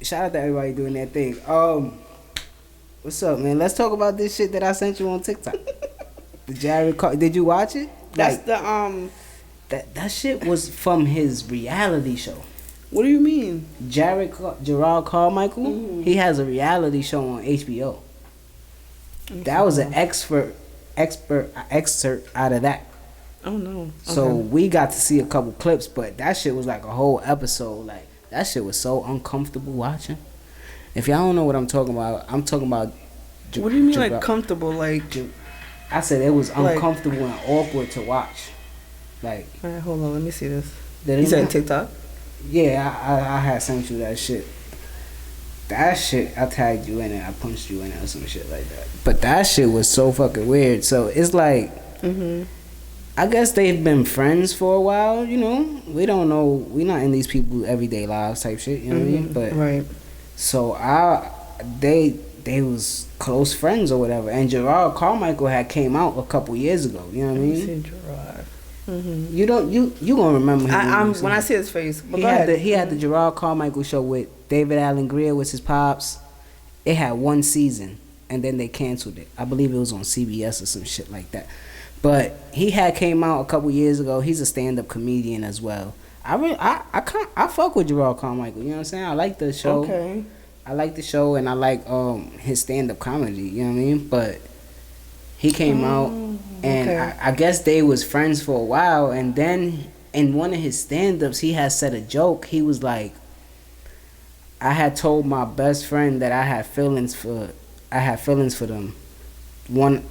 shout out to everybody doing that thing. What's up, man? Let's talk about this shit that I sent you on TikTok. The Jerrod, did you watch it? That's Like, the that shit was from his reality show. What do you mean? Jerrod Carmichael. Mm-hmm. He has a reality show on HBO. That was an excerpt out of that. Oh no. So Okay. we got to see a couple clips, but that shit was like a whole episode. Like, that shit was so uncomfortable watching. If y'all don't know what I'm talking about, I'm talking about. What do you mean, like comfortable? Like, I said it was Like- uncomfortable and awkward to watch. Like, all right, hold on, let me see this. did You it said not- TikTok? Yeah, I had sent you that shit. That shit, I tagged you in it, I punched you in it or some shit like that. But that shit was so fucking weird. So it's like, I guess they've been friends for a while, you know. We don't know, we not in these people's everyday lives type shit, you know what I mean? But Right. so they was close friends or whatever. And Jerrod Carmichael had came out a couple years ago, you know what I Let me mean? see Jerrod. You gonna remember him. When I see his face. But He go had ahead. he had the Jerrod Carmichael show with David Allen Greer was his pops. It had one season and then they canceled it. I believe it was on CBS or some shit like that. But he had came out a couple years ago. He's a stand-up comedian as well. I fuck with Jerrod Carmichael. You know what I'm saying? I like the show. Okay. I like the show and I like his stand-up comedy. You know what I mean? But he came out and okay. I guess they was friends for a while. And then in one of his stand-ups, he had said a joke. He was like, I had told my best friend that I had feelings for them.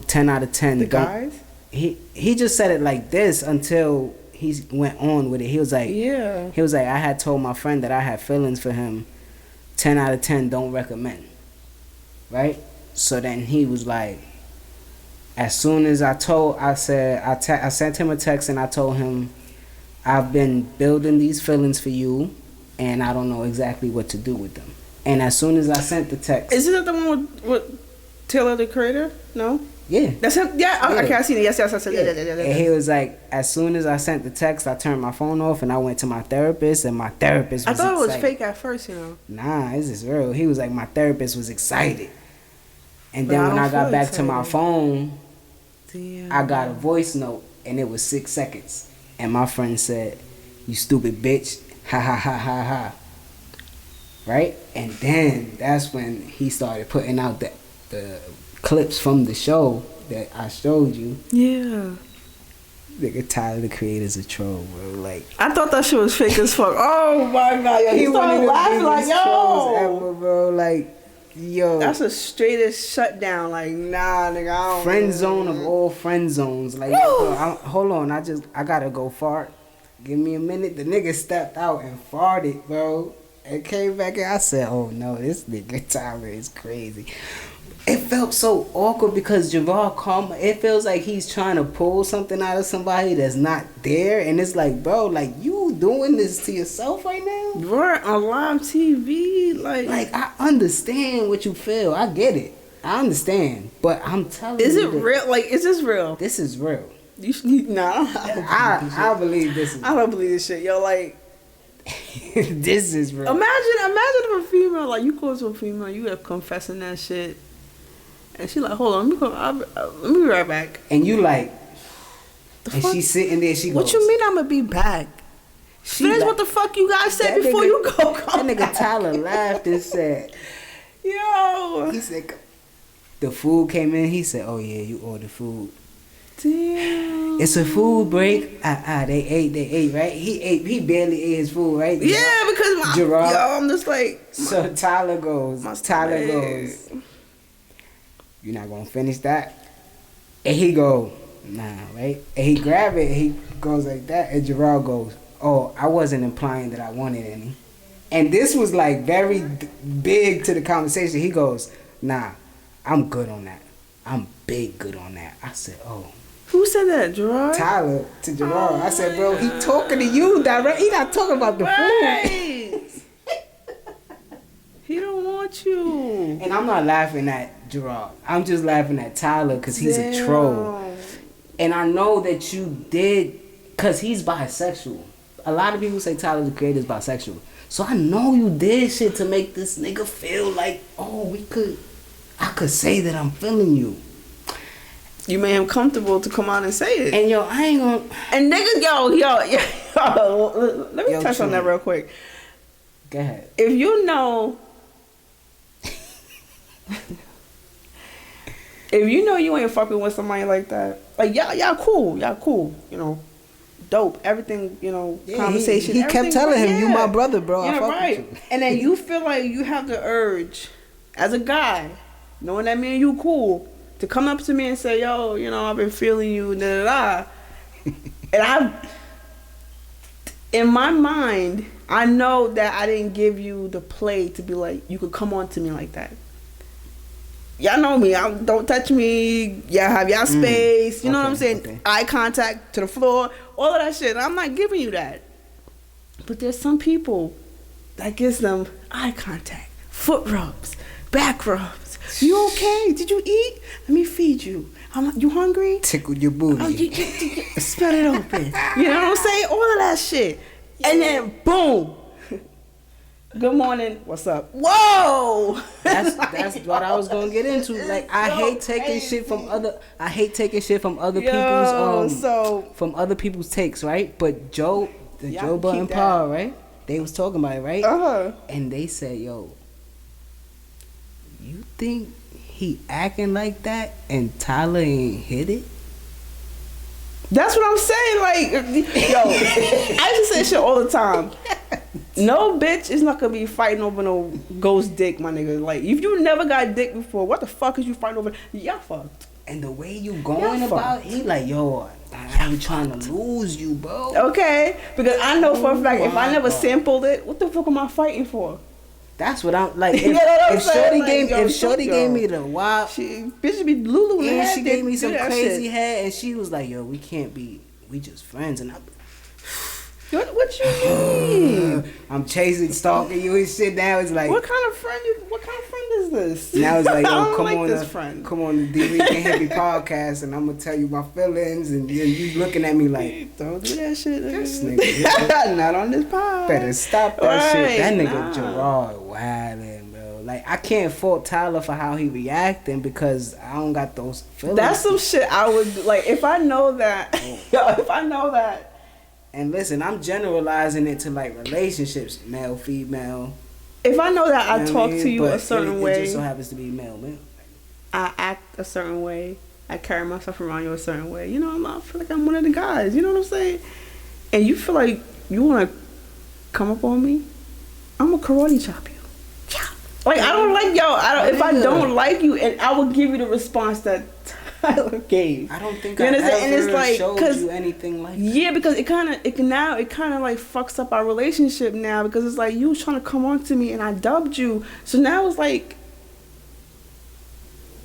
10 out of 10. The guys? He just said it like this until he went on with it. He was like, Yeah. He was like, I had told my friend that I had feelings for him. 10 out of 10 don't recommend. Right? So then he was like, as soon as I sent him a text and I told him, I've been building these feelings for you and I don't know exactly what to do with them. And as soon as I sent the text. Isn't that the one with Taylor the Creator? No? Yeah. That's him? Yeah. Yeah. Okay, I seen it. Yes. And he was like, as soon as I sent the text, I turned my phone off and I went to my therapist and my therapist was I thought it was excited. fake at first, you know. Nah, this is real. He was like, my therapist was excited. And But then I when don't I got feel back to my excited. phone, Damn. I got a voice note and it was 6 seconds. And my friend said, you stupid bitch. Ha ha ha ha ha. Right? And then that's when he started putting out the clips from the show that I showed you. Yeah. Nigga, Tyler the Creator's a troll, bro. Like, I thought that shit was fake as fuck. Oh my god, yo. He one of started the laughing like, biggest trolls yo. ever, bro. Like, yo. That's a straightest shutdown. Like, nah, nigga, I don't Friend zone of all friend zones. Like, bro, hold on. I gotta go fart. Give me a minute. The nigga stepped out and farted, bro. And came back and I said, oh no, this nigga Tyler is crazy. It felt so awkward because Jerrod Carmichael, it feels like he's trying to pull something out of somebody that's not there. And it's like, bro, like, you doing this to yourself right now? Bro, on live TV, Like, I understand what you feel. I get it. I understand. But I'm telling is you. it real? Like, is this real? This is real. You nah, I believe this is I don't believe this shit, yo. Like, this is real. imagine if a female, like, you go to a female, you have confessing that shit, and she like, hold on, let me be right back. And you like, The and fuck? she's sitting there, she What goes. you mean I'm gonna be back? Finish like- what the fuck you guys said That before nigga- you go. That Come nigga back. Tyler laughed and said, Yo. he said, the food came in, he said, oh yeah, you ordered food. Damn. It's a food break. They ate, right? He barely ate his food, right? Yeah, because Jerrod. yo, I'm just like. So Tyler goes, My stomach. you're not gonna finish that? And he go, nah, right? And he grab it and he goes like that, and Jerrod goes, oh, I wasn't implying that I wanted any. And this was like very big to the conversation. He goes, nah, I'm good on that. I'm big good on that. I said, oh. Who said that, Jerrod? Tyler to Jerrod. I said, bro, he talking to you direct. He not talking about the food. Right. He don't want you. And I'm not laughing at Jerrod. I'm just laughing at Tyler because he's a troll. And I know that you did, because he's bisexual. a lot of people say Tyler the Creator is bisexual. So I know you did shit to make this nigga feel like, oh, I could say that I'm feeling you. You made him comfortable to come out and say it. And yo, I ain't gonna. And niggas, yo, let me touch on that real quick. Go ahead. If you know, you ain't fucking with somebody like that, like y'all cool, you know, dope, everything, you know, conversation. He kept telling him, "You my brother, bro." Yeah, I fuck right. with you. And then you feel like you have the urge, as a guy, knowing that me and you cool, to come up to me and say, "Yo, you know, I've been feeling you," da da da. And in my mind, I know that I didn't give you the play to be like, you could come on to me like that. Y'all know me. Don't touch me. Y'all have y'all space. You know what I'm saying? Okay. Eye contact to the floor. All of that shit. I'm not giving you that. But there's some people that gives them eye contact, foot rubs, back rubs. You okay? Did you eat? Let me feed you. You hungry? Tickle your booty. Spread it open. You know what I'm saying? All of that shit. Yeah. And then boom. Good morning. What's up? Whoa. That's what I was gonna get into. Like I hate taking shit from other people's takes, right? But Joe Budden Paul, right? They was talking about it, right? And they said, "Yo, you think he acting like that and Tyler ain't hit it?" That's what I'm saying. Like, yo, I used to say shit all the time. No bitch is not gonna be fighting over no ghost dick, my nigga. Like, if you never got dick before, what the fuck is you fighting over? Y'all fucked. And the way you going about, he like, yo, I'm trying to lose you, bro. Okay, because I know for a fact, if I never sampled it, what the fuck am I fighting for? That's what I'm like. If Shorty gave me the wild, bitch be Lulu, and she gave me some crazy head, and she was like, yo, we just friends, and what you mean? I'm chasing, stalking you and shit. Now it's like, what kind of friend is this? Now it's like, yo, come on the Dricanhippie podcast, and I'm gonna tell you my feelings, and you looking at me like, don't do that shit. This nigga, not on this pod. Better stop that shit. That nigga Jerrod wildin', bro. Like I can't fault Tyler for how he reacting because I don't got those feelings. That's some shit I would like if I know that. If I know that. And listen, I'm generalizing it to like relationships, male, female. If I know that I talk to you a certain way, it just so happens to be male. I act a certain way. I carry myself around you a certain way. You know, I feel like I'm one of the guys. You know what I'm saying? And you feel like you want to come up on me, I'm gonna karate chop you. Like I don't like if I don't like you, and I will give you the response that Tyler gave. I don't think I ever showed you anything like that. Yeah, because it kind of like fucks up our relationship now because it's like you was trying to come on to me and I dubbed you. So now it's like,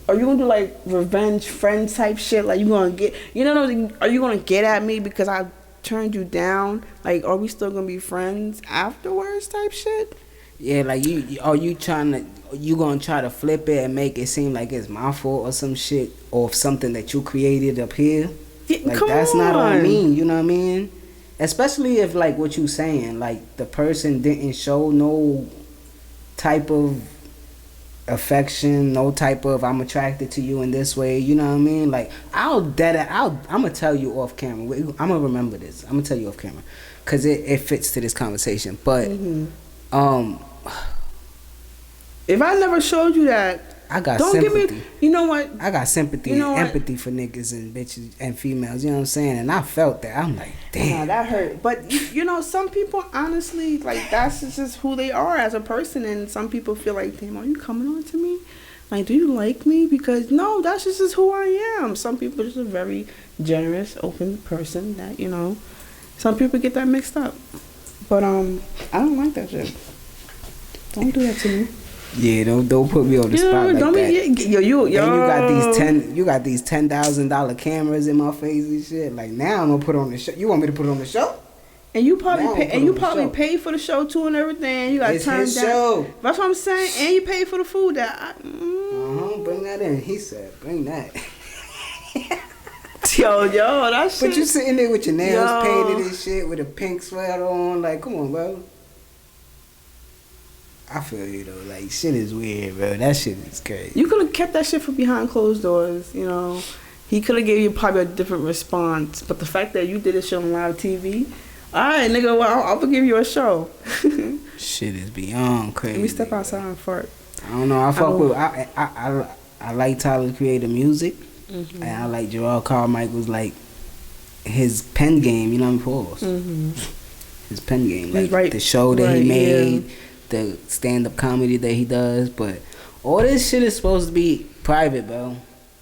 are you gonna do like revenge friend type shit? Like you gonna get, are you gonna get at me because I turned you down? Like, are we still gonna be friends afterwards type shit? Yeah, like you gonna try to flip it and make it seem like it's my fault or some shit or something that you created up here. Yeah, like that's not on me, you know what I mean? Especially if like what you saying, like the person didn't show no type of affection, no type of I'm attracted to you in this way, you know what I mean? Like I'm gonna tell you off camera. I'm gonna remember this. I'm gonna tell you off camera because it fits to this conversation. But if I never showed you that, I got sympathy. Give me. You know what? I got sympathy and empathy for niggas and bitches and females. You know what I'm saying? And I felt that. I'm like, damn, nah, that hurt. But some people honestly like that's just who they are as a person, and some people feel like, damn, are you coming on to me? Like, do you like me? Because no, that's just who I am. Some people are just a very generous, open person that Some people get that mixed up. But I don't like that shit. Don't do that to me. Yeah, don't put me on the spot like that. You got these $10,000 cameras in my face and shit. Like now I'm gonna put on the show. You want me to put on the show? And you probably paid for the show too and everything. You got turned down. Show. That's what I'm saying. And you paid for the food. Bring that in. He said, bring that. Yo, that shit. But you sitting there with your nails painted and shit, with a pink sweater on, like, come on, bro. I feel you though, like shit is weird, bro. That shit is crazy. You could have kept that shit from behind closed doors, you know. He could have gave you probably a different response, but the fact that you did a show on live TV, all right, nigga, well, I'll give you a show. Shit is beyond crazy. Let me step outside and fart. I don't know. I like Tyler Creator music, and I like Jerrod Carmichael's like his pen game. You know what I'm saying? His pen game, like the show that he made. Yeah. The stand-up comedy that he does, but all this shit is supposed to be private, bro.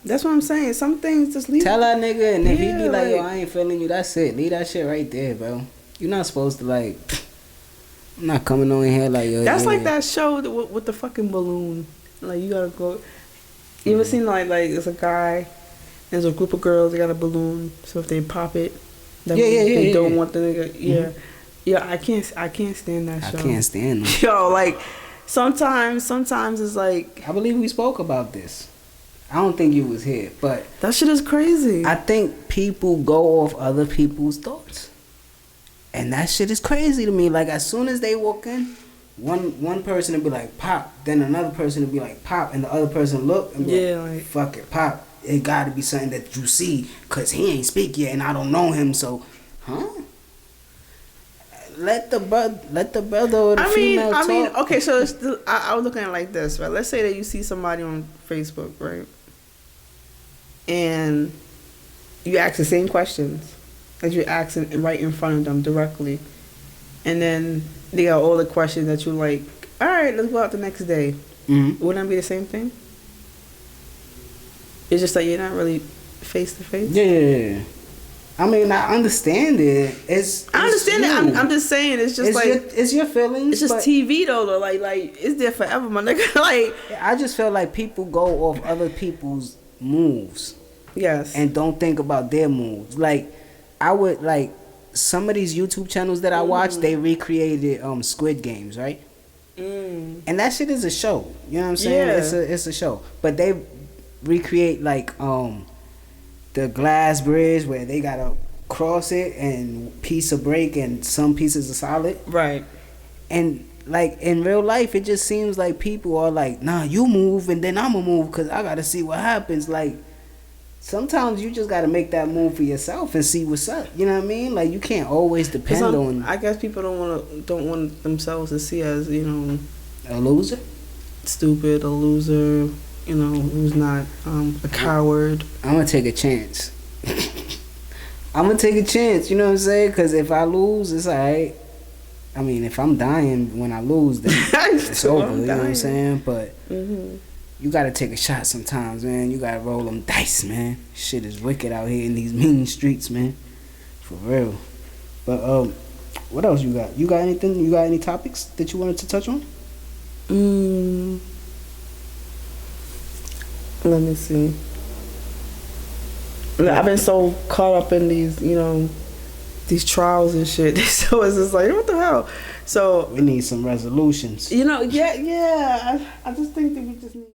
That's what I'm saying. Some things just leave. Tell that nigga, and if he be like, yo, I ain't feeling you, that's it. Leave that shit right there, bro. You're not supposed to like. I'm not coming on here like yo. That's like that show with the fucking balloon. Like you gotta go. You ever seen like it's a guy, there's a group of girls. They got a balloon, so if they pop it, they don't want the nigga. Yeah. Yeah, I can't stand that show. I can't stand them. Yo, like, sometimes it's like... I believe we spoke about this. I don't think you was here, but... That shit is crazy. I think people go off other people's thoughts. And that shit is crazy to me. Like, as soon as they walk in, one person will be like, pop. Then another person will be like, pop. And the other person look and be like, fuck it, pop. It gotta be something that you see, because he ain't speak yet and I don't know him, so... Huh? Let the brother or the female talk. I mean, okay, so I was looking at it like this, right? Let's say that you see somebody on Facebook, right? And you ask the same questions that you're asking right in front of them directly. And then they got all the questions that you're like, all right, let's go out the next day. Wouldn't that be the same thing? It's just like you're not really face to face? Yeah. I mean, I understand it. I understand it. I'm just saying, it's just it's your feelings. It's just TV though. Like it's there forever, my nigga. Like I just feel like people go off other people's moves. Yes. And don't think about their moves. Like I would like some of these YouTube channels that I watch. They recreated Squid Games, right? And that shit is a show. You know what I'm saying? Yeah. It's a show. But they recreate like the glass bridge where they gotta cross it and piece of break and some pieces are solid. Right. And like in real life, it just seems like people are like, nah, you move and then I'ma move because I gotta see what happens. Like sometimes you just gotta make that move for yourself and see what's up. You know what I mean? Like you can't always depend on. I guess people don't want themselves to see as, you know, a loser, stupid, a loser. You know, who's not a coward. I'm gonna take a chance. I'm gonna take a chance, you know what I'm saying? Because if I lose, it's alright. I mean, if I'm dying when I lose, then it's over, you know what I'm saying? But you gotta take a shot sometimes, man. You gotta roll them dice, man. Shit is wicked out here in these mean streets, man. For real. But, what else you got? You got anything? You got any topics that you wanted to touch on? Let me see. I've been so caught up in these, you know, these trials and shit. So it's just like, what the hell? So we need some resolutions. You know, yeah. I just think that we just need.